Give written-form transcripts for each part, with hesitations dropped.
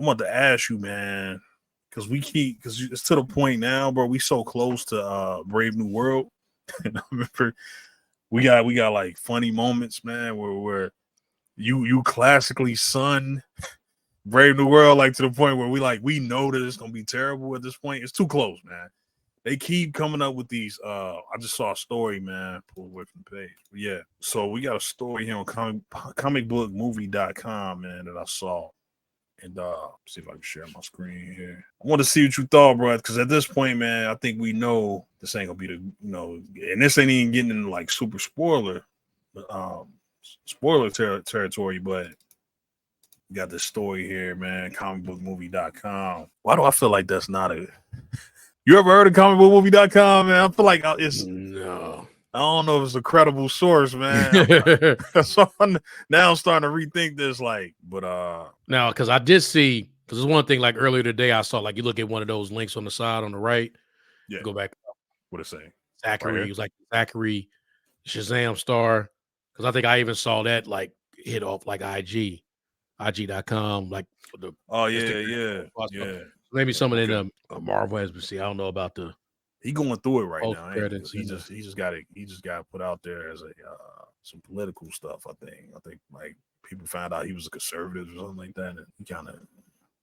want to ask you, man, because it's to the point now, bro. We so close to Brave New World. And I remember we got like funny moments, man, where you classically son Brave New World, like to the point where we know that it's gonna be terrible at this point. It's too close, man. They keep coming up with these. I just saw a story, man. Pull away from the page. But yeah, so we got a story here on comicbookmovie.com, man, that I saw. And see if I can share my screen here. I want to see what you thought, bro, because at this point, man, I think we know this ain't gonna be and this ain't even getting into like super spoiler territory, but we got this story here, man. Comicbookmovie.com. Why do I feel like that's not a You ever heard of comicbookmovie.com, man? I feel like it's no. I don't know if it's a credible source, man. So now I'm starting to rethink this, but now because I did see, because there's one thing like earlier today I saw, like you look at one of those links on the side on the right, go back. What it say? Zachary, it was like Zachary Shazam star, because I think I even saw that like hit off like IG.com, like the yeah. Maybe some of them Marvel has been see. I don't know about he going through it right now. Credits, he just got put out there as a some political stuff. I think like people found out he was a conservative or something like that, and he kind of.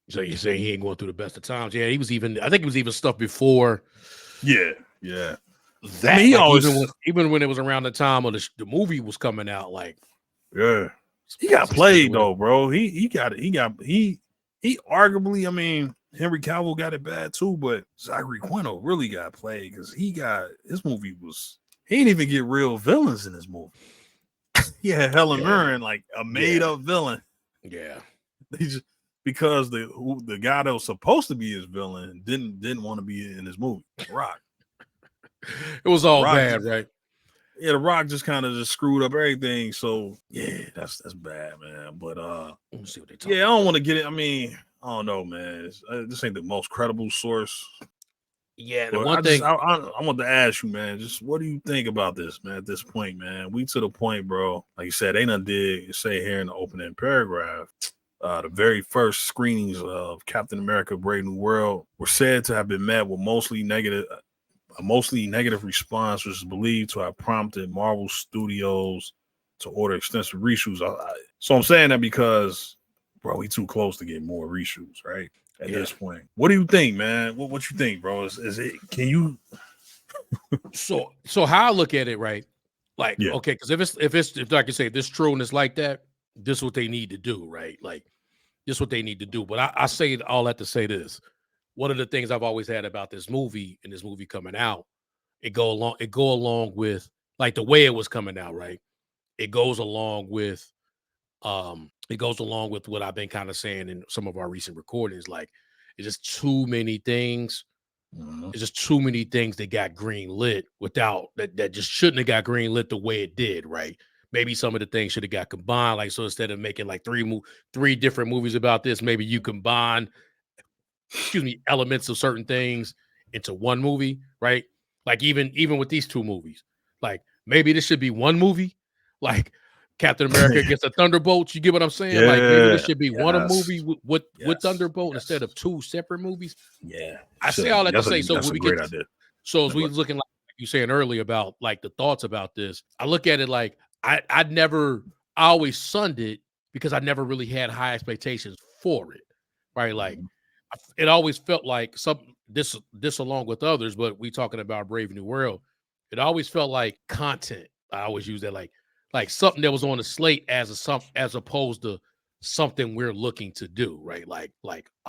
So you say he ain't going through the best of times? Yeah, he was even. I think it was even stuff before. Yeah. That I mean, he always even when it was around the time of the movie was coming out, like he got played though, bro. He arguably, I mean, Henry Cavill got it bad too, but Zachary Quinto really got played because his movie was he didn't even get real villains in his movie. He had Helen Mirren, like a made up villain. Yeah, he just because the guy that was supposed to be his villain didn't want to be in his movie. Rock. It was all bad, right? Yeah, The Rock just kind of just screwed up everything. So yeah, that's bad, man. But let's see what they talk about. I don't want to get it. I mean, I don't know, man. This ain't the most credible source. Yeah, the one thing I want to ask you, man, just what do you think about this, man? At this point, man, we to the point, bro. Like you said, they done did say here in the opening paragraph. The very first screenings of Captain America: Brave New World were said to have been met with a mostly negative response, which is believed to have prompted Marvel Studios to order extensive reshoots. So I'm saying that because, bro, we too close to get more reshoots, right? At this point, what do you think, man? What you think, bro? Is it? Can you? So how I look at it, right? Like, okay, because if like you say, if this true and it's like that, this is what they need to do, right? Like, this is what they need to do. But I say all that to say this. One of the things I've always had about this movie and this movie coming out, it go along with like the way it was coming out, right? It goes along with what I've been kind of saying in some of our recent recordings. Like, it's just too many things. It's just too many things that got green lit without that just shouldn't have got green lit the way it did, right? Maybe some of the things should have got combined. Like, so instead of making like three different movies about this, maybe you combine elements of certain things into one movie, right? Like even with these two movies, like maybe this should be one movie, like Captain America gets a Thunderbolt. You get what I'm saying? Like maybe this should be one movie with Thunderbolt instead of two separate movies. Yeah, I say all that to say. So that's when a great idea. So as we looking like you saying earlier about like the thoughts about this, I look at it like I always sunned it because I never really had high expectations for it, right? Like. It always felt like this along with others, but we talking about Brave New World. It always felt like content. I always use that like something that was on the slate as opposed to something we're looking to do, right? Like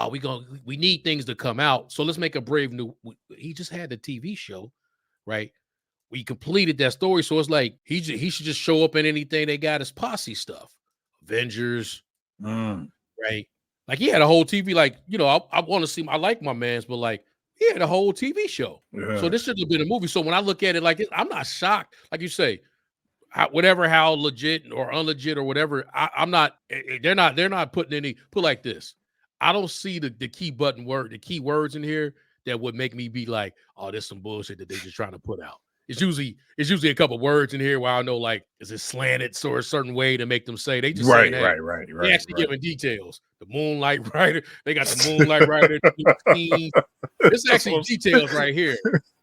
we need things to come out, so let's make a Brave New. He just had the TV show, right? We completed that story, so it's like he should just show up in anything they got as posse stuff, Avengers, right? Like he had a whole TV, like, I want to see I like my man's, but like he had a whole TV show. Yeah. So this should have been a movie. So when I look at it like I'm not shocked. Like you say, how legit or unlegit or whatever, I'm not, they're not putting any, put like this. I don't see the key words in here that would make me be like, oh, there's some bullshit that they're just trying to put out. It's usually a couple words in here where I know, like, is it slanted or a certain way to make them say? They just saying, hey, they actually giving details. The Moonlight Rider, they got the Moonlight Rider scene. It's actually details right here.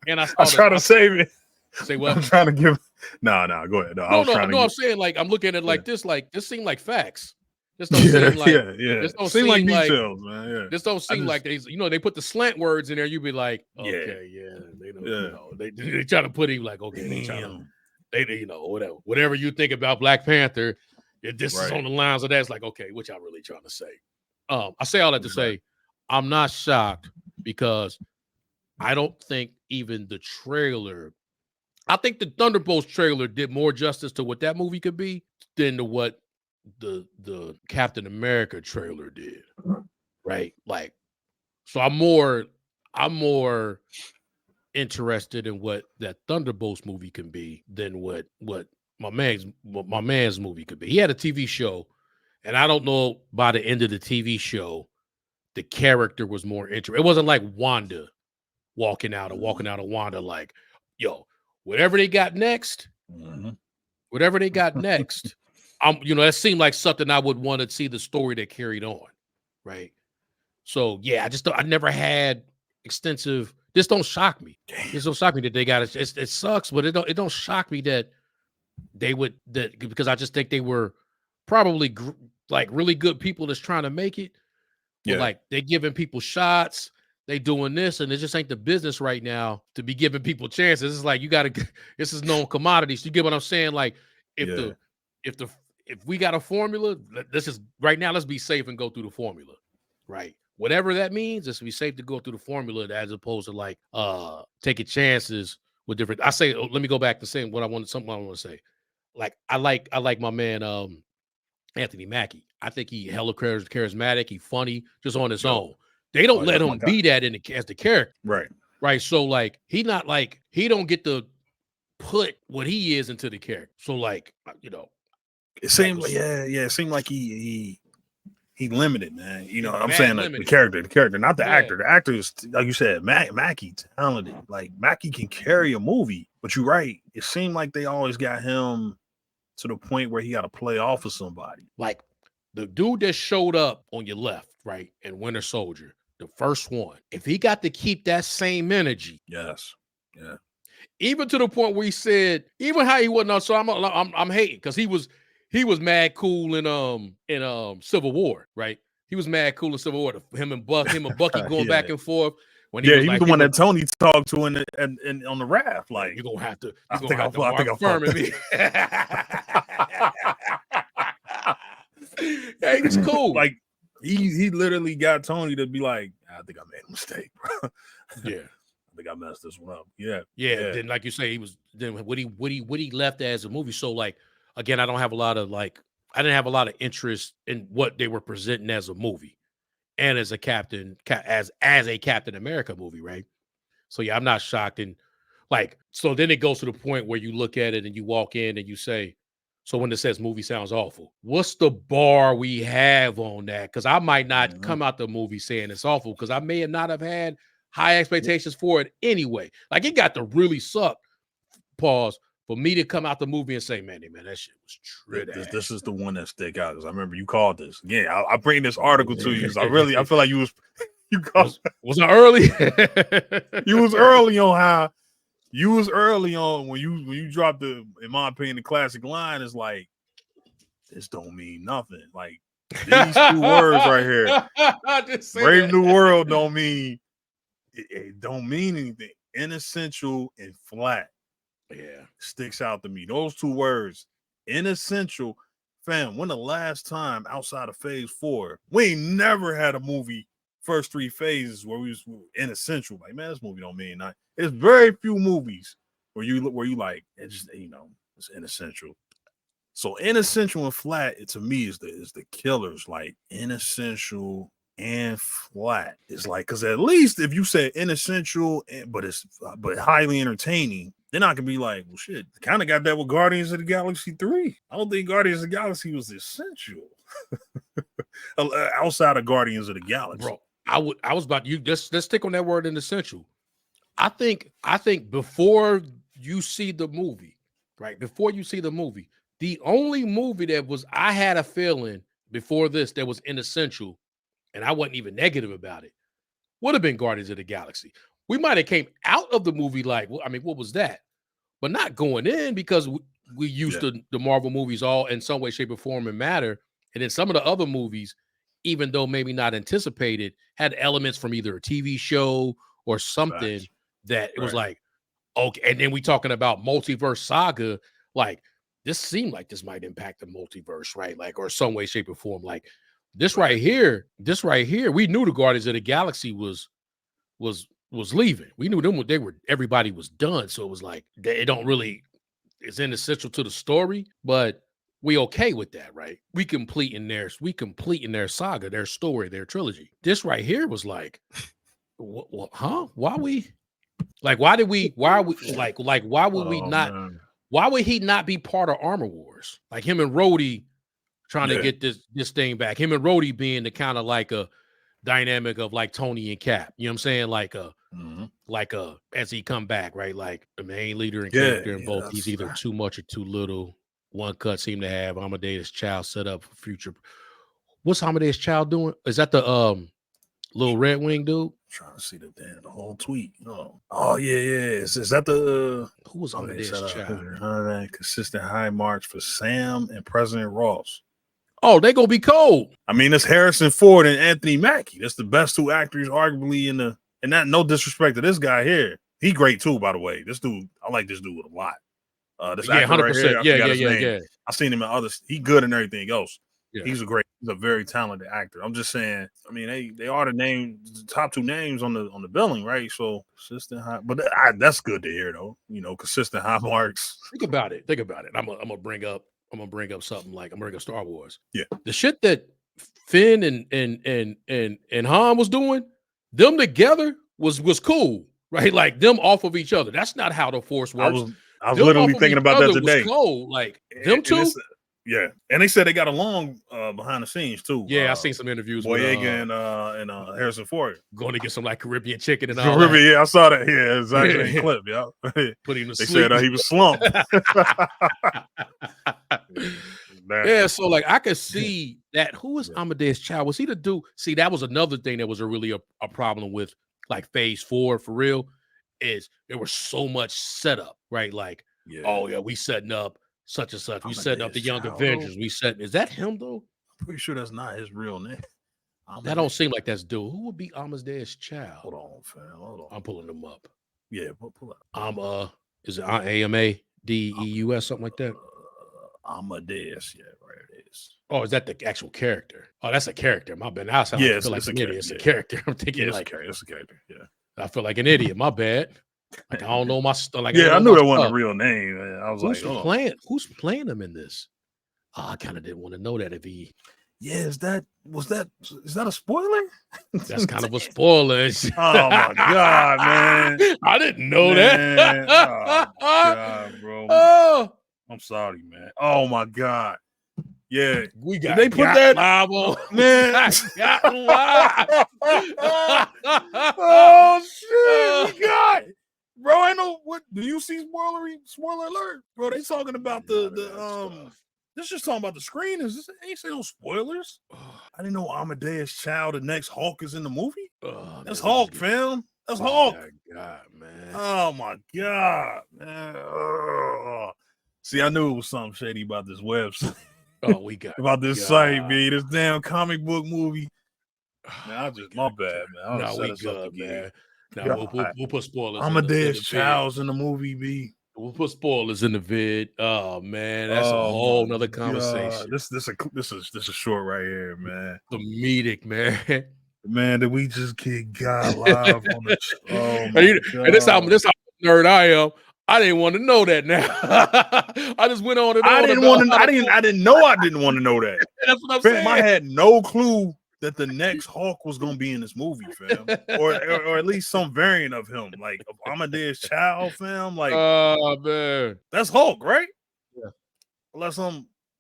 And I try to save it. Say what? I'm trying to give. No, go ahead. No, I'm saying, like, I'm looking at it like this. Like, this seem like facts. This don't seem like This don't seem like details, man. Yeah. This don't seem like they put the slant words in there. You'd be like, okay, they try to put him like, okay, they try to, whatever you think about Black Panther, if this is on the lines of that, it's like, okay, what y'all really trying to say? I say all that to say, I'm not shocked because I don't think even the trailer. I think the Thunderbolts trailer did more justice to what that movie could be than to what the Captain America trailer did. Right? Like, so I'm more interested in what that Thunderbolts movie can be than what my man's movie could be. He had a TV show, and I don't know by the end of the TV show, the character was more interesting. It wasn't like Wanda walking out of Wanda, like, yo, whatever they got next, that seemed like something I would want to see the story that carried on, right? So yeah, I never had extensive. This don't shock me. This don't shock me that they got it. It sucks, but it don't shock me that they would because I just think they were probably like really good people that's trying to make it. But like they giving people shots, they doing this, and it just ain't the business right now to be giving people chances. It's like you got to. This is known commodities. You get what I'm saying? Like if we got a formula, this is right now. Let's be safe and go through the formula, right? Whatever that means, it's to be safe to go through the formula as opposed to like taking chances with different. I say, let me go back to saying something I want to say. Like I like my man Anthony Mackie. I think he hella charismatic. He funny just on his own. They don't let him be that as the character, right? So like he don't get to put what he is into the character. So like it seemed it seemed like he limited, man. I'm saying like the character, not the actor. The actor is, like you said, Mackie talented. Like Mackie can carry a movie, but you're right. It seemed like they always got him to the point where he got to play off of somebody. Like the dude that showed up on your left, right, in Winter Soldier, the first one. If he got to keep that same energy, even to the point where he said, even how he wasn't on. So I'm hating because he was mad cool in Civil War, right? He was mad cool in Civil War. Him and Bucky going back and forth. When he was the one that Tony talked to in on the raft. Like, you're gonna have to. I think I'm firming me. Hey, it's cool. Like he literally got Tony to be like, I think I made a mistake, bro. Yeah. I think I messed this one up. Yeah. Then, like you say, he was then what he left as a movie. So, like, again, I didn't have a lot of interest in what they were presenting as a movie and as a Captain America movie, right? So yeah, I'm not shocked. And like, so then it goes to the point where you look at it and you walk in and you say, so when it says movie sounds awful, what's the bar we have on that? Because I might not come out the movie saying it's awful because I may not have had high expectations for it anyway. Like it got to really suck, pause, for me to come out the movie and say, man, that shit was true. This is the one that stick out because I remember you called this. Again, I bring this article to you because I feel like you called. Was I early? You was early on how. You was early on when you dropped in my opinion, the classic line is like, this don't mean nothing. Like these two words right here, Brave New World don't mean it don't mean anything. Inessential and flat. Yeah, sticks out to me. Those two words, inessential. Fam, when the last time outside of Phase 4, we ain't never had a movie first 3 phases where we was inessential. Like, man, this movie don't mean nothing. There's very few movies where you like it just it's inessential. So inessential and flat, to me is the killers. Like inessential and flat. It's like because at least if you said inessential but highly entertaining, then I can be like, well, shit, kind of got that with Guardians of the Galaxy 3. I don't think Guardians of the Galaxy was essential outside of Guardians of the Galaxy. Bro, I was about you. Let's stick on that word inessential. I think before you see the movie, right? Before you see the movie, the only movie that was I had a feeling before this that was inessential, and I wasn't even negative about it, would have been Guardians of the Galaxy. We might have came out of the movie like, well, I mean, what was that? But not going in because we used to the Marvel movies all in some way, shape, or form and matter. And then some of the other movies, even though maybe not anticipated, had elements from either a TV show or something that it was like, okay. And then we talking about multiverse saga, like this seemed like this might impact the multiverse, right? Like, or some way, shape, or form. Like this right here, we knew the Guardians of the Galaxy was leaving. We knew them everybody was done. So it was like it don't really it's inessential to the story, but we okay with that, right? We completing their saga, their story, their trilogy. This right here was like, what huh? Why we like why did we why are we like why would we not why would he not be part of Armor Wars? Like him and Rhodey trying to get this thing back. Him and Rhodey being the kind of like a dynamic of like Tony and Cap. You know what I'm saying? Like as he come back, right? Like the main leader and character in both. He's either too much or too little. One cut seemed to have Amadeus Child set up for future. What's Amadeus Child doing? Is that the little Red Wing dude? I'm trying to see the whole tweet. Oh yeah. Is that the who was Amadeus Child? Consistent high marks for Sam and President Ross. Oh, they gonna be cold. I mean, it's Harrison Ford and Anthony Mackie. That's the best two actors, arguably, and that no disrespect to this guy here. He great too, by the way. This dude, I like this dude a lot. This actor 100%. Right here, yeah. I've seen him in others. He good in everything else. Yeah. He's a very talented actor. I'm just saying. I mean, they are the top two names on the billing, right? So consistent high, but that's good to hear though. Consistent high marks. Think about it. I'm gonna bring up something like I'm bringing up Star Wars. Yeah, the shit that Finn and Han was doing, them together was cool, right? Like them off of each other. That's not how the Force works. I was literally thinking about that today. Was cold. Like them two. Yeah, and they said they got along behind the scenes too. Yeah, I seen some interviews Boyega and Harrison Ford going to get some like Caribbean chicken and all that. Yeah, I saw that. Yeah, exactly. Clip, yeah. Put him to they sleep. said he was slumped. Yeah, so like I could see that. Who was Amadeus Child? Was he the dude? See, that was another thing that was really a problem with like Phase 4 for real. Is there was so much setup, right? Like, oh yeah, we setting up such and such. We setting up the Young Avengers. Is that him though? I'm pretty sure that's not his real name. That don't seem like that's dude. Who would be Amadeus Child? Hold on, fam. Hold on. I'm pulling them up. Yeah, pull up. Is it AMADEUS, something like that? Amadeus, yeah, right it is. Oh, is that the actual character? Oh, that's a character. My bad. I sound like an idiot. It's a character. I'm thinking it's a character. Yeah. I feel like an idiot. My bad. Like I don't know my stuff. Like I knew that wasn't a real name. I was who's playing him in this? Oh, I kind of didn't want to know that if he. Yeah, is that a spoiler? That's kind of a spoiler. Oh my god, man! I didn't know that. Oh god, bro. Oh. I'm sorry, man. Oh my god. Yeah, we got. Did they put that live on, man? Got live. Oh shit! We got. Bro, I know what. Do you see spoiler alert? Bro, they talking about the This just talking about the screen. Ain't say no spoilers. I didn't know Amadeus Child, the next Hulk, is in the movie. That's Hulk, fam. That's Hulk. God, man. Oh my god, man. See, I knew it was something shady about this website. Oh, we got about this site, man. This damn comic book movie. Man, my bad, man. No, we good, man. No, we'll put spoilers. Amadeus Child's in the movie, B. We'll put spoilers in the vid. Oh man, that's a whole nother conversation. This is short right here, man. Comedic, man. Man, did we just get God live on the show? Oh and this how nerd I am. I didn't want to know that now. I just went on and on. I didn't know I didn't want to know that. That's what I'm saying. I had no clue that the next Hulk was gonna be in this movie, fam. or at least some variant of him, like of Amadeus Child, fam. Like, oh man, that's Hulk, right? Yeah. Unless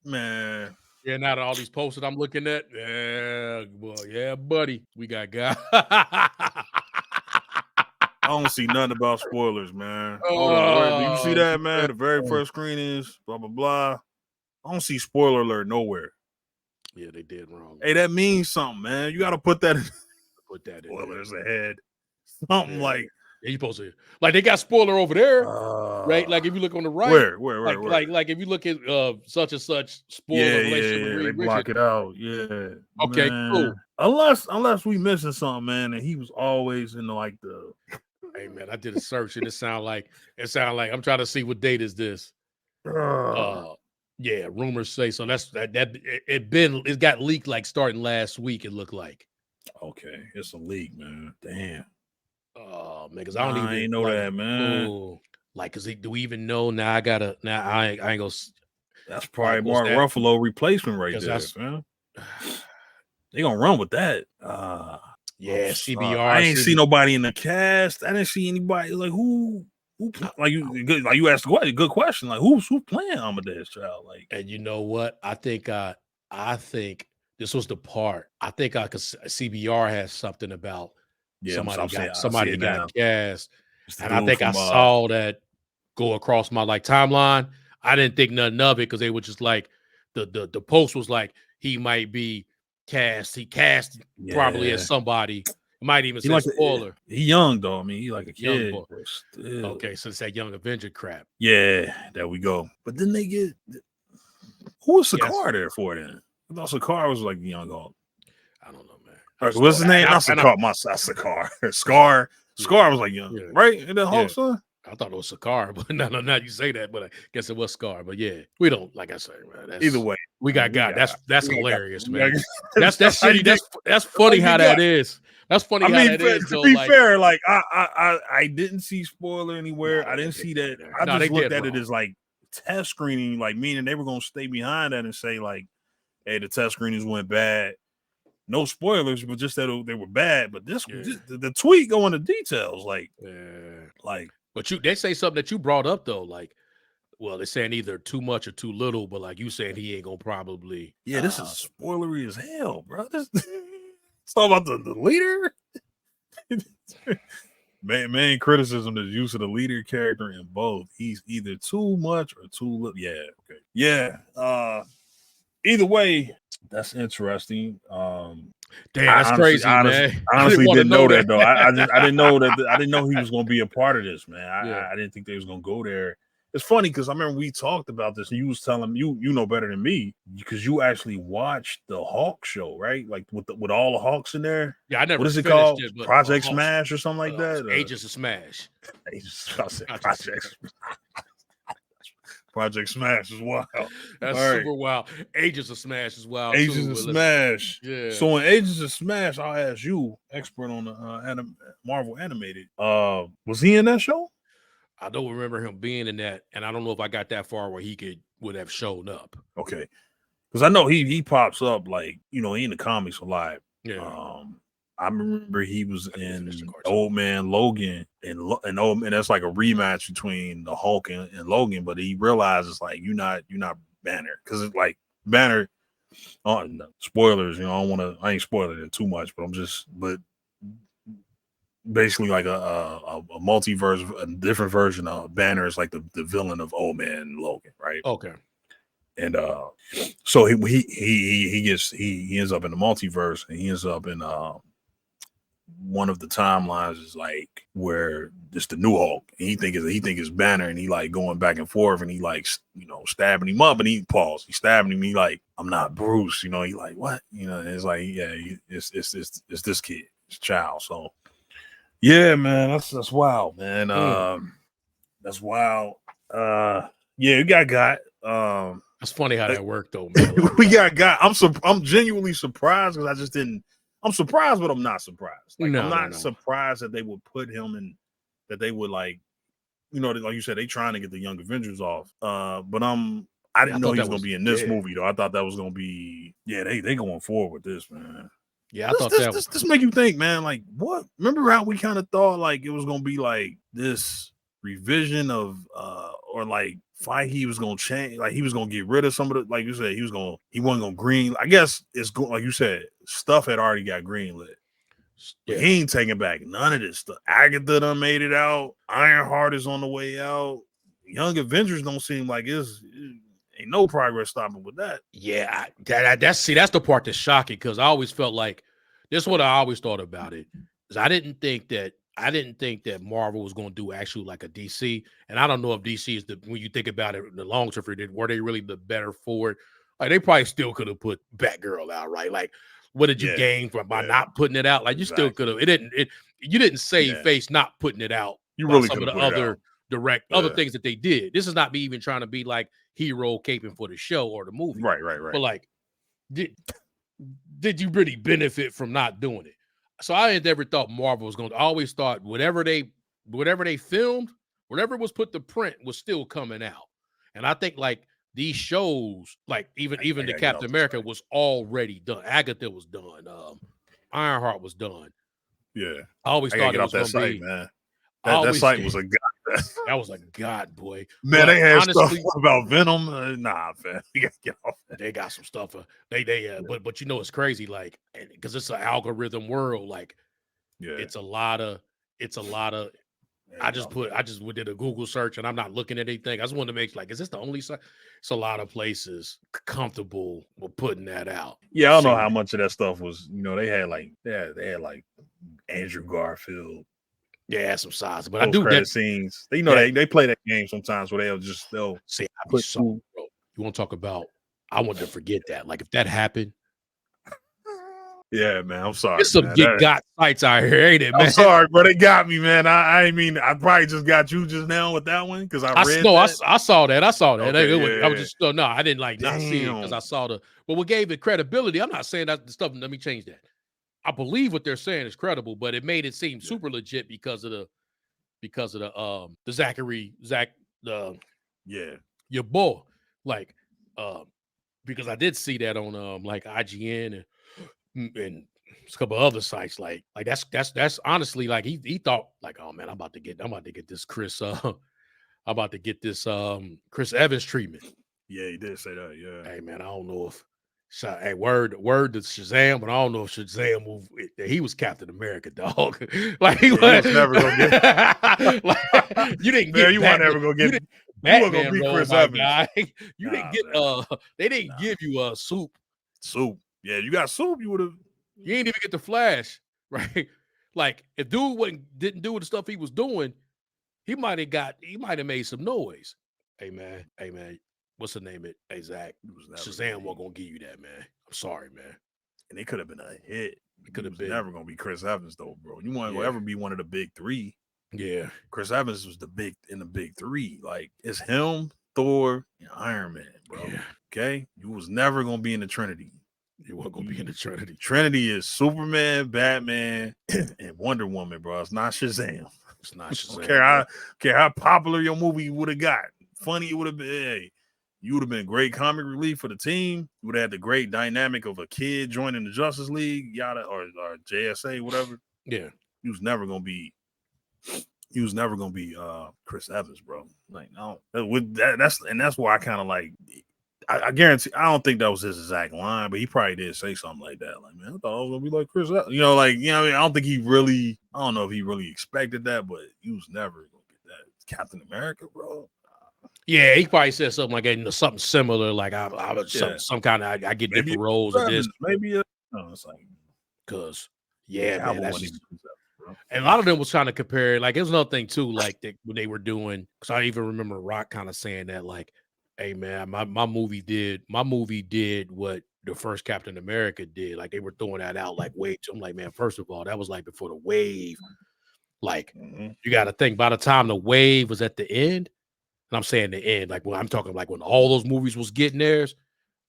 man. Yeah, now that all these posts that I'm looking at, yeah, well, yeah, buddy, we got guys. don't see nothing about spoilers, man. Hold on, where do you see Oh, that, man? The very first screen is blah blah blah. I don't see spoiler alert nowhere. Yeah, they did wrong. Hey, that means something, man. You got to put that in. Put that in Spoilers there. ahead. Something like you supposed to like they got spoiler over there, right? Like if you look on the right, where? like if you look at such and such spoiler relationship with Yeah. They Reed block Richards. it out. Yeah. Okay, Man. cool. Unless we missing something, man, and he was always in like the Hey man, I did a search and it sounded like I'm trying to see what date is this. Yeah, rumors say so. That's it got leaked like starting last week. It looked like. okay, it's a leak, man. Damn. Oh man, because I don't I even ain't know like. that, man. Oh, like, cause do we even know now? I ain't gonna. That's probably Like, what's Mark that? Ruffalo replacement right Because there, that's man. They gonna run with that. yeah, I CBR. ain't see nobody in the cast. I didn't see anybody like who like you asked a good question. Like who's playing Amadeus Child? Like, And you know what? I think this was the part. I think cause CBR has something about yeah, I see somebody it got now. cast. It's the And I dude think I from saw that go across my like timeline. I didn't think nothing of it because they were just like the post was like he might be cast. He cast probably as somebody. It might even say spoiler. He young though. I mean, he like a Young kid, boy. but still. Okay, so it's that Young Avenger crap. Yeah, there we go. But then they get who was Yes. Sakar there for then? I thought Sakar was like the young Hulk. I don't know, man. What's his name? Not Sakar. Sakar. Scar. Scar was like young, right? And the Hulk son. I thought it was Sakar, but no, you say that, but I guess it was Scar. But yeah, we don't like I say, man. Either way, we got. That's hilarious, man. That's shitty. That's funny how that is. That's funny how that is. To be fair, like I didn't see spoiler anywhere. I didn't see that. I just looked at it as like test screening, like meaning they were gonna stay behind that and say like, hey, the test screenings went bad. No spoilers, but just that they were bad. But the tweet go into details, like. But they say something that you brought up though, like, well, they're saying either too much or too little, but like you saying he ain't gonna probably. Yeah, this is spoilery as hell, bro. It's all about the leader. main criticism is use of the leader character in both. He's either too much or too little. Yeah, okay. Yeah. Either way, that's interesting. Damn, that's crazy, man. I honestly didn't know that though. I didn't know that. I didn't know he was going to be a part of this, man. I didn't think they was going to go there. It's funny because I remember we talked about this, and you was telling me you know better than me because you actually watched the Hawk show, right? Like with all the Hawks in there. Yeah, I never. What is it called? It, Project Smash or something like that. Agents of Smash. Project Smash is wild. That's super wild. Agents of Smash is wild. Agents of Smash. Yeah. So in Agents of Smash, I'll ask you, expert on the Marvel animated. Was he in that show? I don't remember him being in that, and I don't know if I got that far where he would have shown up. Okay, because I know he pops up like he in the comics a lot. Yeah. I remember he was in Old Man Logan, and that's like a rematch between the Hulk and Logan. But he realizes like you're not Banner because it's like Banner. Spoilers, I ain't spoiling it too much, but basically like a multiverse, a different version of Banner is like the villain of Old Man Logan, right? Okay. And so he ends up in the multiverse, and he ends up in one of the timelines is like where it's the new Hulk, and he think it's Banner, and he like going back and forth, and he like stabbing him up, and he stabbing him, he like, I'm not Bruce, he like, what, and it's like, yeah, it's this kid, it's child. So yeah, man, that's wild, man. That's wild. Yeah, we got that's funny how that worked though, man. Like, we got I'm genuinely surprised because I just didn't. I'm surprised, but I'm not surprised. Like, I'm not surprised that they would put him in, that they would like you said, they trying to get the Young Avengers off. But I didn't know he was going to be in this movie though. I thought that was going to be, they going forward with this, man. Yeah, I thought this make you think, man. Like, what? Remember how we kind of thought like it was going to be like this revision of, or like Feige was going to change, like he was going to get rid of some of the, like you said, he wasn't going to green. I guess it's like you said, stuff had already got greenlit. But he ain't taking back none of this stuff. Agatha done made it out. Ironheart is on the way out. Young Avengers don't seem like it ain't no progress stopping with that. Yeah, that's the part that's shocking, because I always felt like this is what I always thought about it. Is I didn't think that Marvel was going to do actually like a DC, and I don't know if DC is when you think about it, the long term, were they really the better for it? Like they probably still could have put Batgirl out, right? Like, what did you gain by not putting it out? Like you still could have. You didn't save face not putting it out. You really some of the other other things that they did. This is not me even trying to be like hero caping for the show or the movie. Right. But like, did you really benefit from not doing it? So I had never thought Marvel was going to. I always thought whatever they filmed, whatever was put to print was still coming out. And I think like these shows, like even the Captain America was already done. Agatha was done. Ironheart was done. Yeah. I always thought it was going to be, man. That site was a god. That was a god, boy. Man, but they had honestly, stuff about Venom. Nah, man, you gotta get off that. They got some stuff. But you know it's crazy, like, because it's an algorithm world. Like, it's a lot of. I just did a Google search, and I'm not looking at anything. I just wanted to make like, is this the only site? It's a lot of places comfortable with putting that out. Yeah, I don't know how much of that stuff was. You know, they had like Andrew Garfield. Yeah, some size, but those I do credit scenes. They they play that game sometimes where they'll say, bro. You want to talk about? I want to forget that. Like if that happened. Yeah, man. I'm sorry. There's some got sites out here, ain't it, man? I'm sorry, bro. They got me, man. I mean, I probably just got you just now with that one because I read. No, I saw that. Okay, I was just no. I didn't like not see it because I saw the. But what gave it credibility? I'm not saying that the stuff. Let me change that. I believe what they're saying is credible, but it made it seem super legit because of the Zachary your boy, like because I did see that on like IGN and a couple other sites like that's honestly like he thought like, oh man, I'm about to get this Chris Evans treatment. Yeah, he did say that. Yeah. Hey man, I don't know if hey, word to Shazam, but I don't know if Shazam he was Captain America, dog. Like he was never gonna get. Like, you didn't get. You weren't never gonna get. You were gonna be Chris Evans. Guy. You didn't get. They didn't give you soup. Soup. Yeah, you got soup. You would have. You ain't even get the Flash, right? Like if dude didn't do the stuff he was doing, he might have made some noise. Hey man. What's the name? Hey Zach, Shazam wasn't gonna give you that, man. I'm sorry, man. And it could have been a hit. It could have been. Never gonna be Chris Evans though, bro. You want to ever be one of the big three? Yeah, Chris Evans was in the big three. Like it's him, Thor, and Iron Man, bro. Yeah. Okay, you was never gonna be in the Trinity. You weren't gonna be in the Trinity. Trinity is Superman, Batman, and Wonder Woman, bro. It's not Shazam. It's not Shazam. care how popular your movie would have got. Funny it would have been. Hey, you would have been great comic relief for the team. You would have had the great dynamic of a kid joining the Justice League, yada, or JSA, whatever. Yeah. He was never gonna be Chris Evans, bro. Like, no, that's why I kind of like. I guarantee. I don't think that was his exact line, but he probably did say something like that. Like, man, I thought I was gonna be like Chris Evans. You know, like, you know, what I mean? I don't think he really. I don't know if he really expected that, but he was never gonna get that. Captain America, bro. Yeah, he probably said something like that, something similar. Like I was some kind of I get maybe different roles of this. Maybe it's like because man, that's just, and a lot of them was trying to compare. Like it was another thing too. Like when they were doing, because I even remember Rock kind of saying that, like, "Hey man, my movie did what the first Captain America did." Like they were throwing that out like way too. I'm like, man, first of all, that was like before the wave. Like you got to think by the time the wave was at the end. And I'm saying the end, like when I'm talking like when all those movies was getting theirs,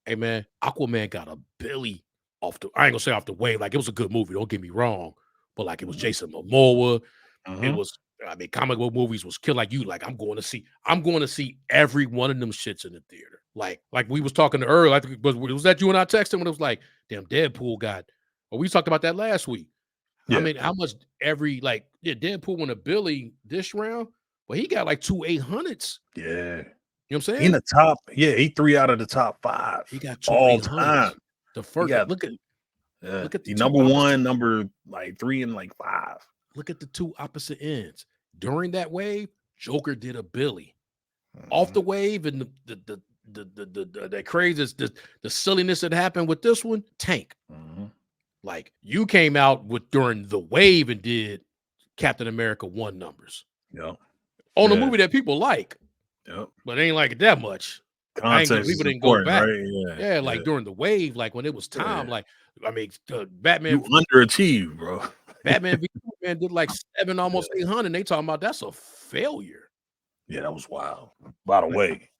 hey man, Aquaman got a Billy off the. I ain't gonna say off the wave, like it was a good movie. Don't get me wrong, but like it was Jason Momoa. It was. I mean, comic book movies was kill like you. Like I'm going to see every one of them shits in the theater. Like we was talking to earlier. Like was that you and I texting when it was like, damn, Deadpool got. Or we talked about that last week. Yeah. I mean, how much Deadpool won a Billy this round. But he got like 2 800s. Yeah. You know what I'm saying? In the top. Yeah, he 3 out of the top 5. He got 2 all 800s. time. The first look at Yeah. Look at the He two number opposite. one, number like 3, and like 5. Look at the two opposite ends. During that wave, Joker did a Billy. Off the wave, and the craziness, the silliness that happened with this one, Tank. Like, you came out with during the wave and did Captain America 1 numbers. Yep. On a movie that people like. Yep. But ain't like it that much. Context People is didn't go important, back. right? Yeah, like during the wave, like when it was time, like, I mean, Batman. You underachieved, bro. Batman v Superman did like 7, almost 800. And they talking about that's a failure. Yeah, that was wild. By the way,